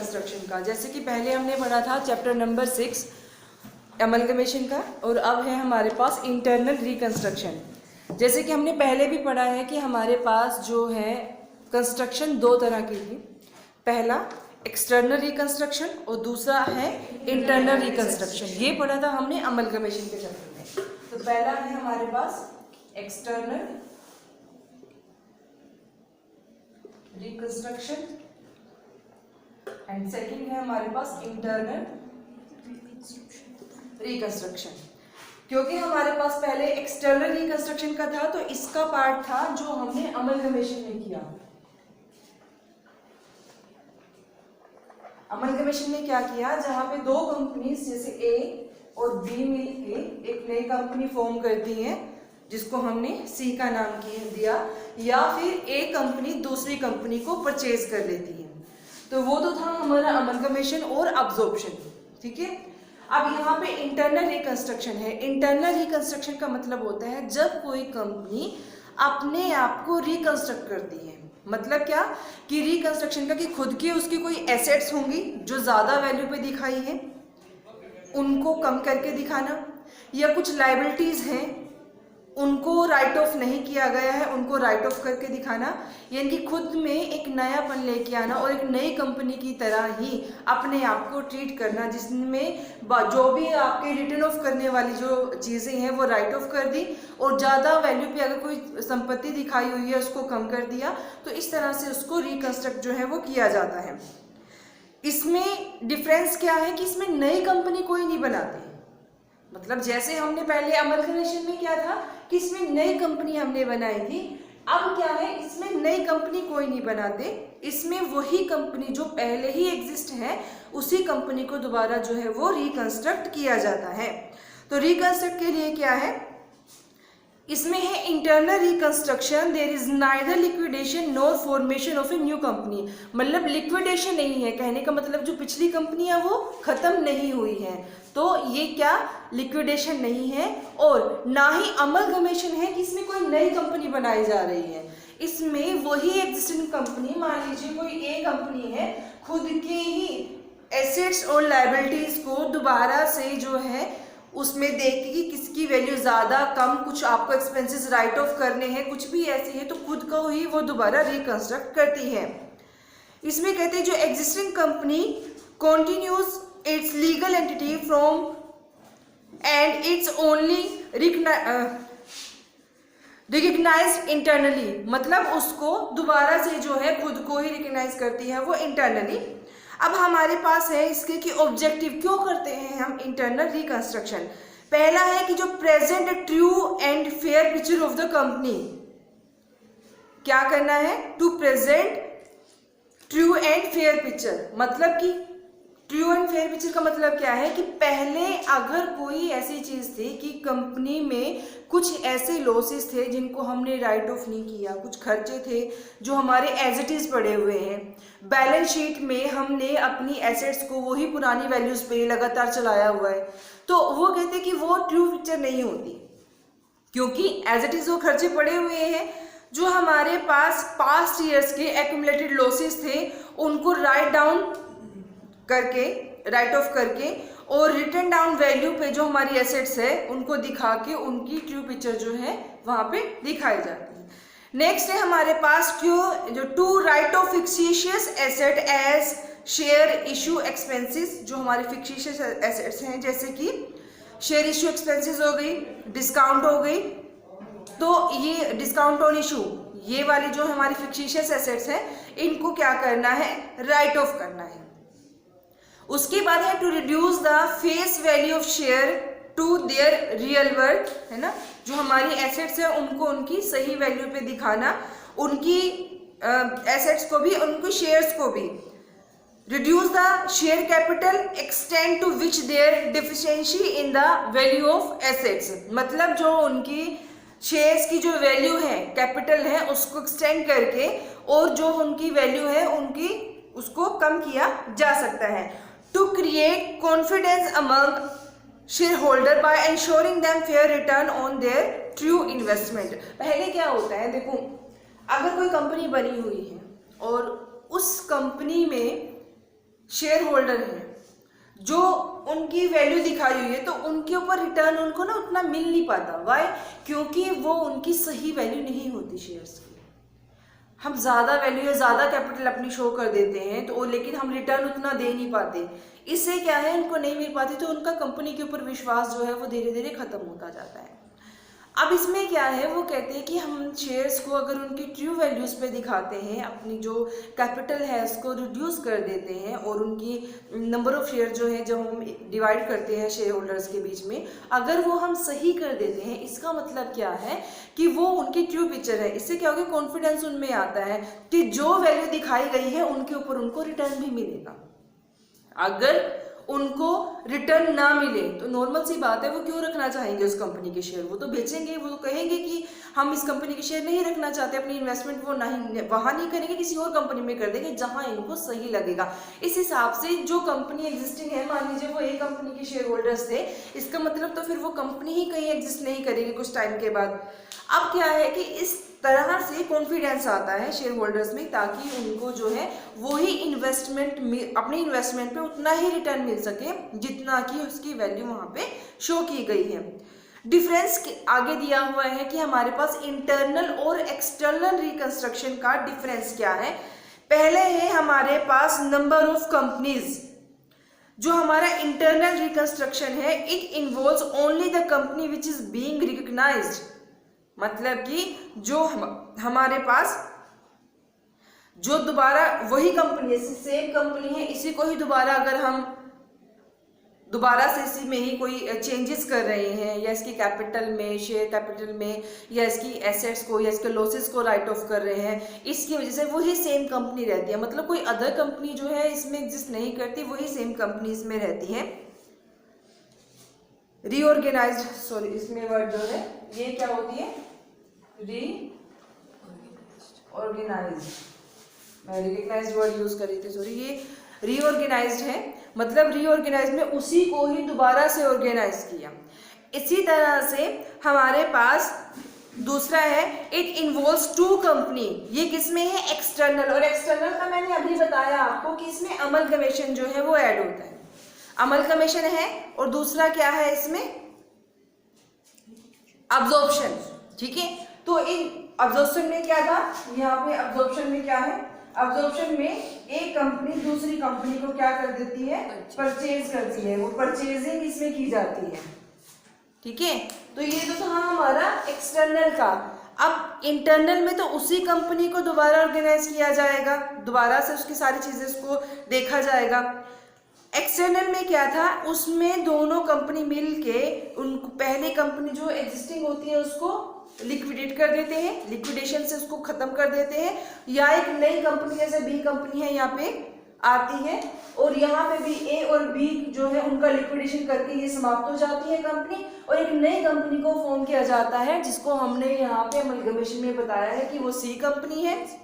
Reconstruction का। जैसे कि पहले हमने पढ़ा था चैप्टर नंबर 6 अमलगमेशन का, और अब है हमारे पास इंटरनल रिकंस्ट्रक्शन। जैसे कि हमने पहले भी पढ़ा है कि हमारे पास जो है कंस्ट्रक्शन दो तरह की थी, पहला एक्सटर्नल रिकंस्ट्रक्शन और दूसरा है इंटरनल रिकंस्ट्रक्शन। ये पढ़ा था हमने अमलगमेशन के चैप्टर में। तो पहला है हमारे पास एक्सटर्नल रिकंस्ट्रक्शन एंड सेकंड है हमारे पास इंटरनल रिकंस्ट्रक्शन। क्योंकि हमारे पास पहले एक्सटर्नल रिकंस्ट्रक्शन का था तो इसका पार्ट था जो हमने अमलगमेशन में किया। अमलगमेशन में क्या किया, जहां पे दो कंपनीज जैसे ए और बी मिलके एक नई कंपनी फॉर्म करती हैं जिसको हमने सी का नाम दिया, या फिर ए कंपनी दूसरी कंपनी को परचेज कर लेती है। तो वो तो था हमारा अमलगमेशन और अब्जॉर्प्शन, ठीक है। अब यहाँ पे इंटरनल रिकंस्ट्रक्शन है। इंटरनल रिकंस्ट्रक्शन का मतलब होता है जब कोई कंपनी अपने आप को रिकंस्ट्रक्ट करती है। मतलब क्या कि रिकंस्ट्रक्शन का कि खुद की उसकी कोई एसेट्स होंगी जो ज़्यादा वैल्यू पे दिखाई है, उनको कम करके दिखाना, या कुछ लाइबिलिटीज़ हैं उनको राइट ऑफ नहीं किया गया है, उनको राइट ऑफ करके दिखाना, यानी कि खुद में एक नयापन लेके आना और एक नई कंपनी की तरह ही अपने आप को ट्रीट करना, जिसमें जो भी आपके रिटर्न ऑफ करने वाली जो चीज़ें हैं वो राइट ऑफ कर दी, और ज़्यादा वैल्यू पे अगर कोई संपत्ति दिखाई हुई है उसको कम कर दिया। तो इस तरह से उसको रिकंस्ट्रक्ट जो है वो किया जाता है। इसमें डिफरेंस क्या है कि इसमें नई कंपनी कोई नहीं बनाती। मतलब जैसे हमने पहले अमलगमेशन में क्या था कि इसमें नई कंपनी हमने बनाई थी, अब क्या है इसमें नई कंपनी कोई नहीं बनाते, इसमें वही कंपनी जो पहले ही एग्जिस्ट है उसी कंपनी को दोबारा जो है वो रिकंस्ट्रक्ट किया जाता है। तो रिकंस्ट्रक्ट के लिए क्या है, इसमें है internal reconstruction, there is neither liquidation nor formation of a new company. मतलब लिक्विडेशन नहीं है, कहने का मतलब जो पिछली कंपनी है वो खत्म नहीं हुई है, तो ये क्या लिक्विडेशन नहीं है, और ना ही अमलगमेशन है कि इसमें कोई नई कंपनी बनाई जा रही है। इसमें वही एग्जिस्टिंग कंपनी, मान लीजिए कोई ए कंपनी है, खुद के ही एसेट्स और लायबिलिटीज को दोबारा से जो है उसमें देखती कि किसकी वैल्यू ज़्यादा कम, कुछ आपको एक्सपेंसेस राइट ऑफ करने हैं, कुछ भी ऐसे है, तो खुद को ही वो दोबारा रिकंस्ट्रक्ट करती है। इसमें कहते हैं जो existing company continues its legal entity from and it's only recognised internally, मतलब उसको दोबारा से जो है खुद को ही रिकग्नाइज करती है वो इंटरनली। अब हमारे पास है इसके कि ऑब्जेक्टिव क्यों करते हैं हम इंटरनल रिकंस्ट्रक्शन। पहला है कि जो present true and fair picture of the company, क्या करना है, to present true and fair picture. मतलब कि ट्रू एंड फेयर पिक्चर का मतलब क्या है कि पहले अगर कोई ऐसी चीज़ थी कि कंपनी में कुछ ऐसे लॉसेस थे जिनको हमने राइट ऑफ नहीं किया, कुछ खर्चे थे जो हमारे एज इट इज़ पड़े हुए हैं, बैलेंस शीट में हमने अपनी एसेट्स को वही पुरानी वैल्यूज़ पे लगातार चलाया हुआ है, तो वो कहते हैं कि वो ट्रू पिक्चर नहीं होती, क्योंकि एज इट इज़ वो खर्चे पड़े हुए हैं। जो हमारे पास पास्ट ईयर्स के एक्यूमुलेटेड लॉसेस थे उनको राइट ऑफ करके और रिटर्न डाउन वैल्यू पे जो हमारी एसेट्स है उनको दिखा के उनकी ट्रू पिक्चर जो है वहाँ पे दिखाई जाती है। नेक्स्ट है हमारे पास जो to write off fictitious asset as share issue expenses, जो हमारे फिक्सिशियस एसेट्स हैं जैसे कि शेयर इशू एक्सपेंसेस हो गई, डिस्काउंट हो गई, तो ये डिस्काउंट ऑन इशू, ये वाली जो हमारी फिक्सिशियस एसेट्स हैं इनको क्या करना है, राइट ऑफ करना है। उसके बाद है to reduce the face value of share to their real worth, है ना, जो हमारी एसेट्स है उनको उनकी सही वैल्यू पे दिखाना, उनकी एसेट्स को भी उनके शेयर्स को भी। Reduce the share capital extend to which their deficiency in the value of assets, मतलब जो उनकी शेयर्स की जो वैल्यू है, कैपिटल है, उसको एक्सटेंड करके और जो उनकी वैल्यू है उनकी उसको कम किया जा सकता है। To create confidence among share holder by ensuring them fair return on their true investment. पहले क्या होता है, देखो अगर कोई कंपनी बनी हुई है और उस कंपनी में शेयर होल्डर हैं जो उनकी वैल्यू दिखाई हुई है, तो उनके ऊपर रिटर्न उनको ना उतना मिल नहीं पाता। वाई? क्योंकि वो उनकी सही वैल्यू नहीं होती शेयर्स की। हम ज़्यादा वैल्यू या ज़्यादा कैपिटल अपनी शो कर देते हैं तो लेकिन हम रिटर्न उतना दे नहीं पाते। इससे क्या है, उनको नहीं मिल पाती, तो उनका कंपनी के ऊपर विश्वास जो है वो धीरे धीरे खत्म होता जाता है। अब इसमें क्या है, वो कहते हैं कि हम शेयर्स को अगर उनकी ट्रू वैल्यूज़ पे दिखाते हैं, अपनी जो कैपिटल है उसको रिड्यूस कर देते हैं और उनकी नंबर ऑफ शेयर जो है, जब हम डिवाइड करते हैं शेयर होल्डर्स के बीच में, अगर वो हम सही कर देते हैं, इसका मतलब क्या है कि वो उनकी ट्रू पिक्चर है। इससे क्या होगा, कॉन्फिडेंस उनमें आता है कि जो वैल्यू दिखाई गई है उनके ऊपर उनको रिटर्न भी मिलेगा। अगर उनको रिटर्न ना मिले तो नॉर्मल सी बात है, वो क्यों रखना चाहेंगे उस कंपनी के शेयर? वो तो बेचेंगे, वो तो कहेंगे कि हम इस कंपनी के शेयर नहीं रखना चाहते, अपनी इन्वेस्टमेंट वो नहीं वहाँ नहीं करेंगे, किसी और कंपनी में कर देंगे जहाँ इनको सही लगेगा। इस हिसाब से जो कंपनी एग्जिस्टिंग है, मान लीजिए वो एक कंपनी के शेयर होल्डर्स थे, इसका मतलब तो फिर वो कंपनी ही कहीं एग्जिस्ट नहीं करेगी कुछ टाइम के बाद। अब क्या है कि इस तरह से कॉन्फिडेंस आता है शेयर होल्डर्स में, ताकि उनको जो है वही इन्वेस्टमेंट, अपनी इन्वेस्टमेंट पे उतना ही रिटर्न मिल सके जितना कि उसकी वैल्यू वहाँ पे शो की गई है। डिफरेंस आगे दिया हुआ है कि हमारे पास इंटरनल और एक्सटर्नल रिकंस्ट्रक्शन का डिफरेंस क्या है। पहले है हमारे पास नंबर ऑफ कंपनीज। जो हमारा इंटरनल रिकंस्ट्रक्शन है, it involves only the company which is being recognised. मतलब कि जो हमारे पास जो दोबारा वही कंपनी है, सेम कंपनी है, इसी को ही दोबारा अगर हम दोबारा से इसी में ही कोई चेंजेस कर रहे हैं, या इसकी कैपिटल में, शेयर कैपिटल में, या इसकी एसेट्स को या इसके लॉसेस को राइट ऑफ कर रहे हैं, इसकी वजह से वही सेम कंपनी रहती है। मतलब कोई अदर कंपनी जो है इसमें एग्जिस्ट नहीं करती, वही सेम कंपनी इसमें रहती है। रीऑर्गेनाइज्ड, सॉरी इसमें वर्ड जो है ये क्या होती है, रीऑर्गेनाइज्ड, मैं रिकग्नाइज्ड वर्ड यूज कर रही थी, सॉरी, ये रीऑर्गेनाइज्ड है। मतलब रीऑर्गेनाइज्ड में उसी को ही दोबारा से ऑर्गेनाइज किया। इसी तरह से हमारे पास दूसरा है, इट इन्वॉल्व्स टू कंपनी। ये किसमें है, एक्सटर्नल। और एक्सटर्नल का मैंने अभी बताया आपको कि इसमें अमलगमेशन जो है वो ऐड होता है, अमलगमेशन है। और दूसरा क्या है इसमें, अब्जॉर्प्शन। ठीक है, तो इन अब्जॉर्प्शन में क्या था, यहाँ पे अब्जॉर्प्शन में क्या है, अब्जॉर्प्शन में एक कंपनी दूसरी कंपनी को क्या कर देती है, परचेज करती है, वो परचेजिंग इसमें की जाती है। ठीक है, तो ये तो था हमारा एक्सटर्नल का। अब इंटरनल में तो उसी कंपनी को दोबारा ऑर्गेनाइज किया जाएगा, दोबारा से उसकी सारी चीजें उसको देखा जाएगा। एक्सटर्नल में क्या था, उसमें दोनों कंपनी मिल के उनको पहले कंपनी जो एग्जिस्टिंग होती है उसको लिक्विडेट कर देते हैं, लिक्विडेशन से उसको खत्म कर देते हैं, या एक नई कंपनी जैसे बी कंपनी है यहाँ पे आती है, और यहाँ पे भी ए और बी जो है उनका लिक्विडेशन करके ये समाप्त हो जाती है कंपनी, और एक नई कंपनी को फॉर्म किया जाता है जिसको हमने यहाँ पे अमलगमेशन में बताया है कि वो सी कंपनी है।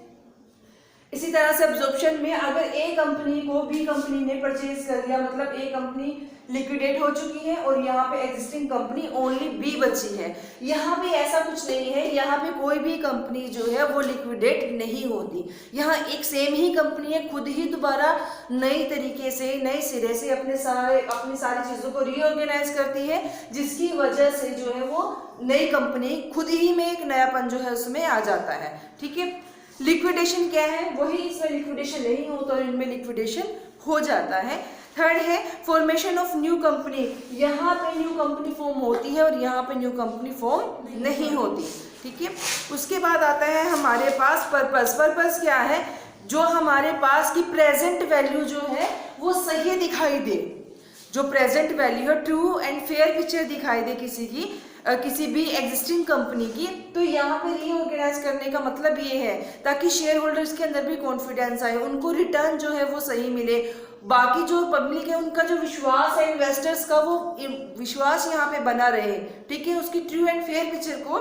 इसी तरह से अब्जॉर्प्शन में अगर ए कंपनी को बी कंपनी ने परचेज कर लिया, मतलब ए कंपनी लिक्विडेट हो चुकी है और यहाँ पे एग्जिस्टिंग कंपनी ओनली बी बची है। यहाँ पे ऐसा कुछ नहीं है, यहाँ पे कोई भी कंपनी जो है वो लिक्विडेट नहीं होती। यहाँ एक सेम ही कंपनी है, खुद ही दोबारा नई तरीके से, नए सिरे से अपनी सारी चीज़ों को रीऑर्गेनाइज करती है, जिसकी वजह से जो है वो नई कंपनी खुद ही में एक नयापन जो है उसमें आ जाता है। ठीक है, लिक्विडेशन क्या है, वही इसमें लिक्विडेशन नहीं होता और इनमें लिक्विडेशन हो जाता है। थर्ड है फॉर्मेशन ऑफ न्यू कंपनी। यहाँ पे न्यू कंपनी फॉर्म होती है और यहाँ पे न्यू कंपनी फॉर्म नहीं होती। ठीक है, उसके बाद आता है हमारे पास पर्पस। पर्पस क्या है, जो हमारे पास की प्रेजेंट वैल्यू जो है वो सही दिखाई दे, जो प्रेजेंट वैल्यू है ट्रू एंड फेयर पिक्चर दिखाई दे किसी भी एग्जिस्टिंग कंपनी की। तो यहाँ पे रीऑर्गेनाइज करने का मतलब ये है ताकि शेयर होल्डर्स के अंदर भी कॉन्फिडेंस आए, उनको रिटर्न जो है वो सही मिले, बाकी जो पब्लिक है उनका जो विश्वास है इन्वेस्टर्स का, वो विश्वास यहाँ पे बना रहे। ठीक है, उसकी ट्रू एंड फेयर पिक्चर को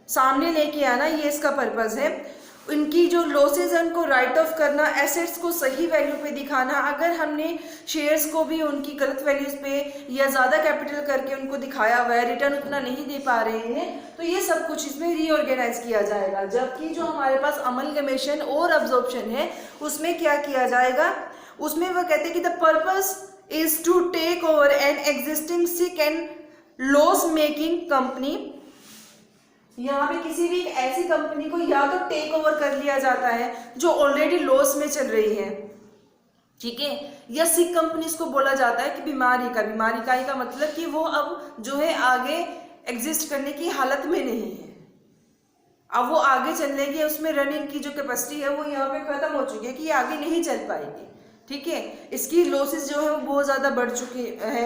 सामने लेके आना, ये इसका पर्पस है। इनकी जो लॉसेज है उनको राइट ऑफ करना, एसेट्स को सही वैल्यू पे दिखाना। अगर हमने शेयर्स को भी उनकी गलत वैल्यूज पे या ज़्यादा कैपिटल करके उनको दिखाया हुआ है, रिटर्न उतना नहीं दे पा रहे हैं, तो ये सब कुछ इसमें रीऑर्गेनाइज किया जाएगा। जबकि जो हमारे पास अमलगमेशन और अब्जॉर्प्शन है उसमें क्या किया जाएगा, उसमें वह कहते हैं कि the purpose is to take over an existing sick and loss making company. यहाँ पे किसी भी ऐसी कंपनी को या तो टेक ओवर कर लिया जाता है जो ऑलरेडी लॉस में चल रही है, ठीक है, या सिक कंपनीज को बोला जाता है कि बीमारी का मतलब कि वो अब जो है आगे एग्जिस्ट करने की हालत में नहीं है, अब वो आगे चलने की उसमें रनिंग की जो कैपेसिटी है वो यहाँ पे खत्म हो चुकी है कि ये आगे नहीं चल पाएगी, ठीक है, इसकी लॉसेस जो है वो बहुत ज़्यादा बढ़ चुकी है,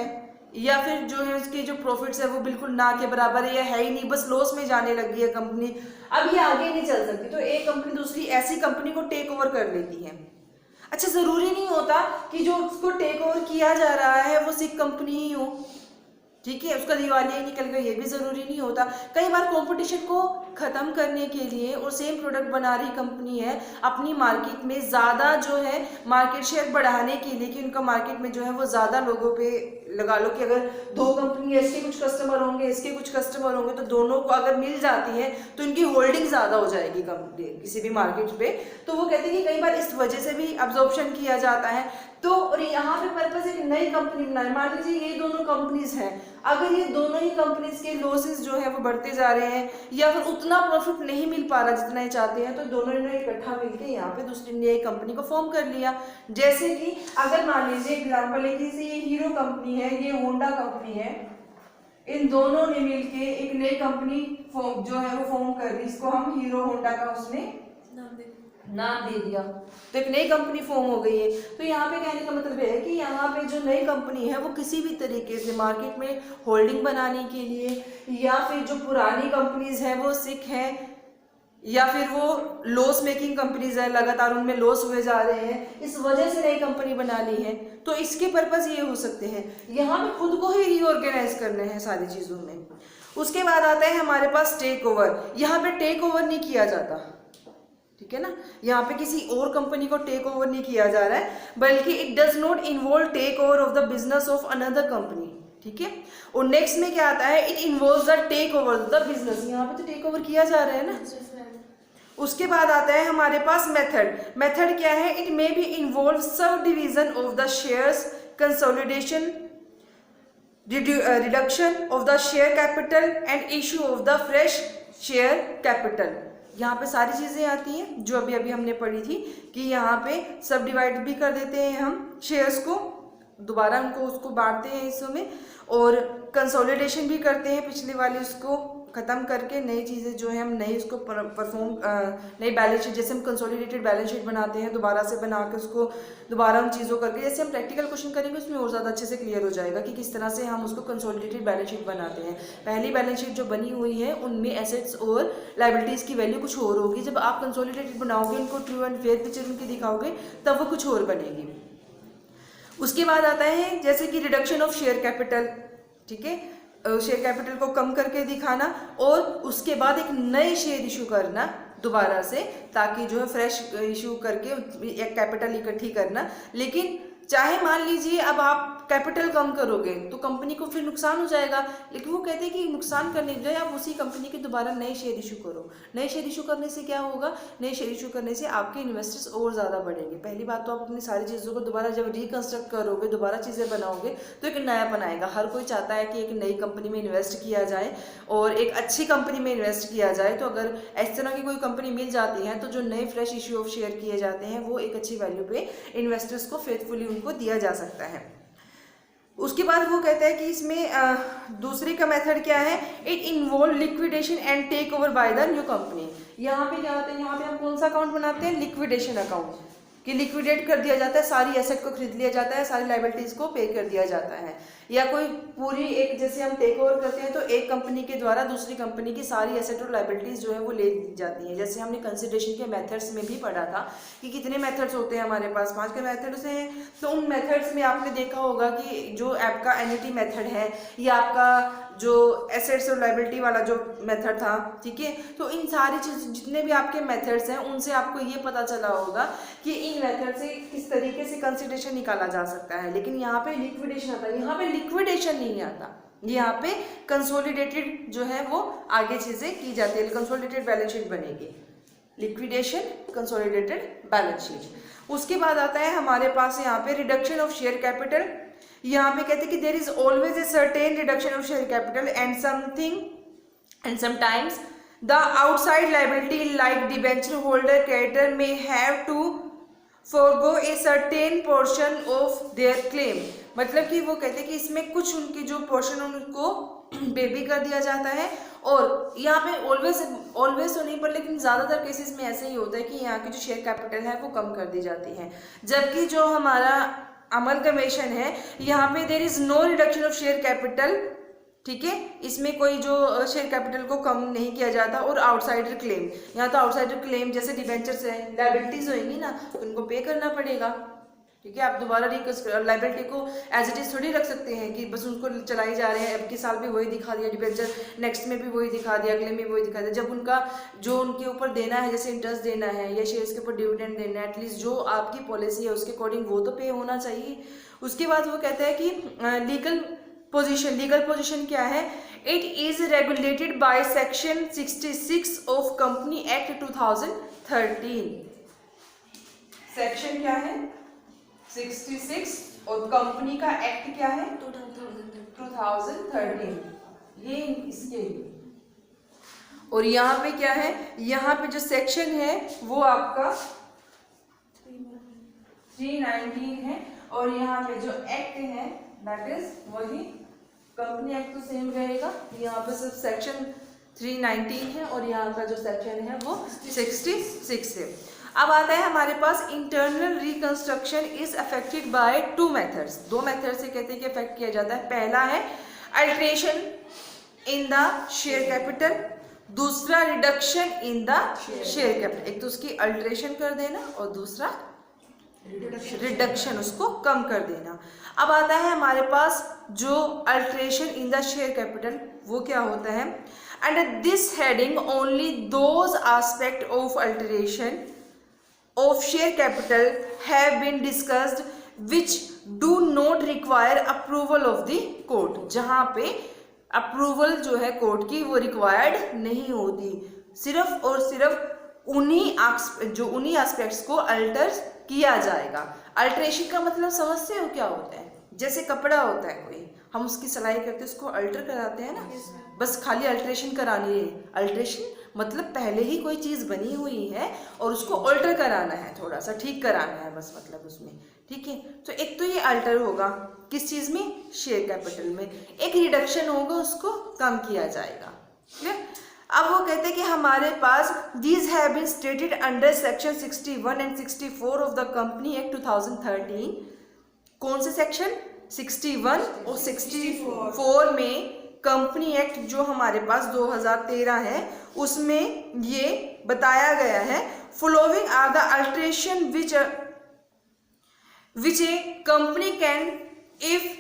या फिर जो है उसकी जो प्रॉफिट्स है वो बिल्कुल ना के बराबर है या है ही नहीं, बस लॉस में जाने लगी है कंपनी, अब ये आगे नहीं चल सकती, तो एक कंपनी दूसरी ऐसी कंपनी को टेक ओवर कर लेती है। अच्छा, ज़रूरी नहीं होता कि जो उसको टेक ओवर किया जा रहा है वो सिक कंपनी ही हो, ठीक है, उसका दिवालिया ही निकल गया, ये भी ज़रूरी नहीं होता। कई बार कंपटीशन को ख़त्म करने के लिए और सेम प्रोडक्ट बना रही कंपनी है अपनी मार्केट में ज़्यादा जो है मार्केट शेयर बढ़ाने के लिए कि उनका मार्केट में जो है वो ज़्यादा लोगों पे लगा लो कि अगर दो कंपनी है, इसके कुछ कस्टमर होंगे, इसके कुछ कस्टमर होंगे, तो दोनों को अगर मिल जाती है तो इनकी होल्डिंग ज़्यादा हो जाएगी कंपनी किसी भी मार्केट पे, तो वो कहते हैं कि कई बार इस वजह से भी अब्जॉर्प्शन किया जाता है। तो और यहाँ पे पर्पस एक नई कंपनी बनाए, मान लीजिए ये दोनों कंपनीज हैं, अगर ये दोनों ही कंपनीज के लॉसेस जो है वो बढ़ते जा रहे हैं या फिर उतना प्रॉफिट नहीं मिल पा रहा जितना ये चाहते हैं, तो दोनों ने इकट्ठा मिलकर यहाँ पे दूसरी नई कंपनी को फॉर्म कर लिया। जैसे कि अगर मान लीजिए एग्जाम्पल है कि ये हीरो कंपनी है, ये होंडा कंपनी है, इन दोनों ने मिलके एक नई कंपनी जो है वो फॉर्म कर दी, इसको हम हीरो होंडा का उसने नाम दे दिया, तो एक नई कंपनी फॉर्म हो गई है। तो यहाँ पे कहने का मतलब है कि यहाँ पे जो नई कंपनी है वो किसी भी तरीके से मार्केट में होल्डिंग बनाने के लिए, या फिर जो पुरानी कंपनीज है वो सिक है, या फिर वो लॉस मेकिंग कंपनीज है, लगातार उनमें लॉस हुए जा रहे हैं, इस वजह से नई कंपनी बना ली है, तो इसके पर्पस ये हो सकते हैं। यहाँ पे खुद को ही रीऑर्गेनाइज करने हैं सारी चीज़ों में। उसके बाद आता है हमारे पास टेक ओवर। यहाँ पे टेक ओवर नहीं किया जाता, ठीक है ना, यहाँ पे किसी और कंपनी को टेक ओवर नहीं किया जा रहा है, बल्कि it does not involve take over of the business of another company, ठीक है। और नेक्स्ट में क्या आता है, it involves the take over of the business, यहाँ पे तो टेक ओवर किया जा रहा है ना। उसके बाद आता है हमारे पास मेथड। मेथड क्या है, it may be involve sub division of the shares, consolidation, reduction of the share capital and issue of the fresh share capital. यहाँ पे सारी चीज़ें आती हैं जो अभी अभी हमने पढ़ी थी कि यहाँ पे सब डिवाइड भी कर देते हैं हम शेयर्स को, दोबारा उनको उसको बांटते हैं हिस्सों में, और कंसोलिडेशन भी करते हैं पिछले वाले उसको ख़त्म करके नई चीज़ें जो है हम नई उसको नई बैलेंस शीट, जैसे हम कंसोलिडेटेड बैलेंस शीट बनाते हैं दोबारा से बना के उसको दोबारा उन चीज़ों करके, जैसे हम प्रैक्टिकल क्वेश्चन करेंगे उसमें और ज़्यादा अच्छे से क्लियर हो जाएगा कि किस तरह से हम उसको कंसोलिडेटेड बैलेंस शीट बनाते हैं। पहली बैलेंस शीट जो बनी हुई है उनमें एसेट्स और लायबिलिटीज़ की वैल्यू कुछ और होगी, जब आप कंसोलिडेटेड बनाओगे उनको ट्रू एंड फेयर पिक्चर उनकी दिखाओगे तब वो कुछ और बनेगी। उसके बाद आता है जैसे कि रिडक्शन ऑफ शेयर कैपिटल, ठीक है, शेयर कैपिटल को कम करके दिखाना, और उसके बाद एक नए शेयर इशू करना दोबारा से, ताकि जो है फ्रेश इशू करके एक कैपिटल इकट्ठी करना। लेकिन चाहे मान लीजिए अब आप कैपिटल कम करोगे तो कंपनी को फिर नुकसान हो जाएगा, लेकिन वो कहते हैं कि नुकसान करने की बजाय आप उसी कंपनी के दोबारा नए शेयर इशू करो। नए शेयर इशू करने से क्या होगा, नए शेयर इशू करने से आपके इन्वेस्टर्स और ज़्यादा बढ़ेंगे। पहली बात तो आप अपनी सारी चीज़ों को दोबारा जब रिकंस्ट्रक्ट करोगे, दोबारा चीज़ें बनाओगे तो एक नयापन आएगा। हर कोई चाहता है कि एक नई कंपनी में इन्वेस्ट किया जाए और एक अच्छी कंपनी में इन्वेस्ट किया जाए। तो अगर इस तरह की कोई कंपनी मिल जाती है तो जो नए फ्रेश इशू ऑफ शेयर किए जाते हैं वो एक अच्छी वैल्यू पे इन्वेस्टर्स को फेथफुली उनको दिया जा सकता है। उसके बाद वो कहता है कि इसमें दूसरे का मेथड क्या है, it involve liquidation and take over by the new company. यहाँ पे क्या होता है, यहाँ पे हम कौन सा अकाउंट बनाते हैं, लिक्विडेशन अकाउंट, कि लिक्विडेट कर दिया जाता है, सारी एसेट को खरीद लिया जाता है, सारी लायबिलिटीज को पे कर दिया जाता है। या कोई पूरी एक, जैसे हम टेक ओवर करते हैं तो एक कंपनी के द्वारा दूसरी कंपनी की सारी एसेट और लायबिलिटीज जो है वो ले ली जाती हैं। जैसे हमने कंसिडरेशन के मेथड्स में भी पढ़ा था कि कितने मेथड्स होते हैं हमारे पास, 5 के मेथड्स हैं। तो उन मेथड्स में आपने देखा होगा कि जो आपका एन्युटी मेथड है या आपका जो एसेट्स और लायबिलिटी वाला जो मेथड था, ठीक है, तो इन सारी चीज जितने भी आपके मेथड्स हैं उनसे आपको ये पता चला होगा कि इन मेथड से किस तरीके से कंसिडरेशन निकाला जा सकता है। लेकिन यहाँ पे लिक्विडेशन आता है, यहाँ पे लिक्विडेशन नहीं आता, यहाँ पे कंसोलिडेटेड जो है वो आगे चीजें की जाती है, कंसोलिडेटेड बैलेंस शीट बनेगी। Liquidation, consolidated balance sheet. उसके बाद आता है हमारे पास यहाँ पे रिडक्शन ऑफ शेयर कैपिटल। यहाँ पे कहते हैं कि there is always a certain reduction of share capital and something and sometimes the outside liability like debenture holder creditor may have to forgo a certain portion of their claim। मतलब कि वो कहते हैं कि इसमें कुछ उनके जो पोर्शन उनको पे भी कर दिया जाता है। और यहाँ पे ऑलवेज तो नहीं पर लेकिन ज़्यादातर केसेस में ऐसे ही होता है कि यहाँ की जो शेयर कैपिटल है वो कम कर दी जाती है। जबकि जो हमारा अमलगमेशन है यहाँ पे there is no reduction of share capital, ठीक है, इसमें कोई जो शेयर कैपिटल को कम नहीं किया जाता। और आउटसाइडर क्लेम, यहाँ तो आउटसाइडर क्लेम जैसे डिबेंचर्स है, लाइबिलिटीज होंगी ना, उनको पे करना पड़ेगा, ठीक है। आप दोबारा लाइबिलिटी को एज इट इज थोड़ी रख सकते हैं कि बस उनको चलाई जा रहे हैं, अब के साल भी वही दिखा दिया डिबेंचर, नेक्स्ट में भी वही दिखा दिया, अगले में वही दिखा दिया। जब उनका जो उनके ऊपर देना है, जैसे इंटरेस्ट देना है या शेयर्स के ऊपर डिविडेंड देना है, एटलीस्ट जो आपकी पॉलिसी है उसके अकॉर्डिंग वो तो पे होना चाहिए। उसके बाद वो कहता है कि लीगल पोजीशन क्या है? It is regulated by section 66 of company act 2013। Section क्या है? 66 और कंपनी का एक्ट क्या है? 2013। ये इसके लिए। और यहाँ पे क्या है? यहाँ पे जो सेक्शन है वो आपका 319 है और यहाँ पे जो एक्ट है दैट इज वही कंपनी एक्ट तो सेम रहेगा। यहाँ पे सिर्फ सेक्शन 319 है और यहाँ का जो सेक्शन है वो 66 है। अब आता है हमारे पास internal reconstruction is affected by 2 methods. 2 method से कहते हैं कि अफेक्ट किया जाता है। पहला है alteration in the share capital, दूसरा reduction in the share capital. एक तो उसकी अल्टरेशन कर देना और दूसरा रिडक्शन, उसको कम कर देना। अब आता है हमारे पास जो alteration in the share capital, वो क्या होता है? Under this heading only those aspect of alteration of share capital have been discussed which do not require approval of the court. जहां पे अप्रूवल जो है कोर्ट की वो रिक्वायर्ड नहीं होती, सिर्फ और सिर्फ उन्हीं एस्पेक्ट्स को अल्टर किया जाएगा। अल्टरेशन का मतलब समझते हो क्या होता है? जैसे कपड़ा होता है कोई, हम उसकी सिलाई करते हैं, उसको अल्टर कराते हैं ना, बस खाली अल्टरेशन करानी है। अल्टरेशन मतलब पहले ही कोई चीज़ बनी हुई है और उसको अल्टर कराना है, थोड़ा सा ठीक कराना है बस, मतलब उसमें, ठीक है। तो एक तो ये अल्टर होगा किस चीज़ में? शेयर कैपिटल में। एक रिडक्शन होगा, उसको कम किया जाएगा। क्लियर? अब वो कहते हैं कि हमारे पास these have been stated under section 61 and 64 of the company act 2013। कौन से सेक्शन? 61 और 64 में कंपनी एक्ट जो हमारे पास 2013 है उसमें ये बताया गया है, following are the alteration which a company can if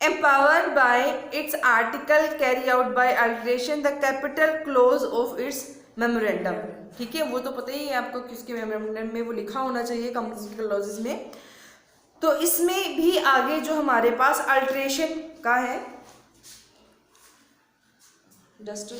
empowered by its article carry out by alteration the capital clause of its memorandum। ठीक है, वो तो पता ही है आपको किसके मेमोरेंडम में वो लिखा होना चाहिए कंपनी के क्लॉजेस में। तो इसमें भी आगे जो हमारे पास अल्टरेशन का है, डस्टर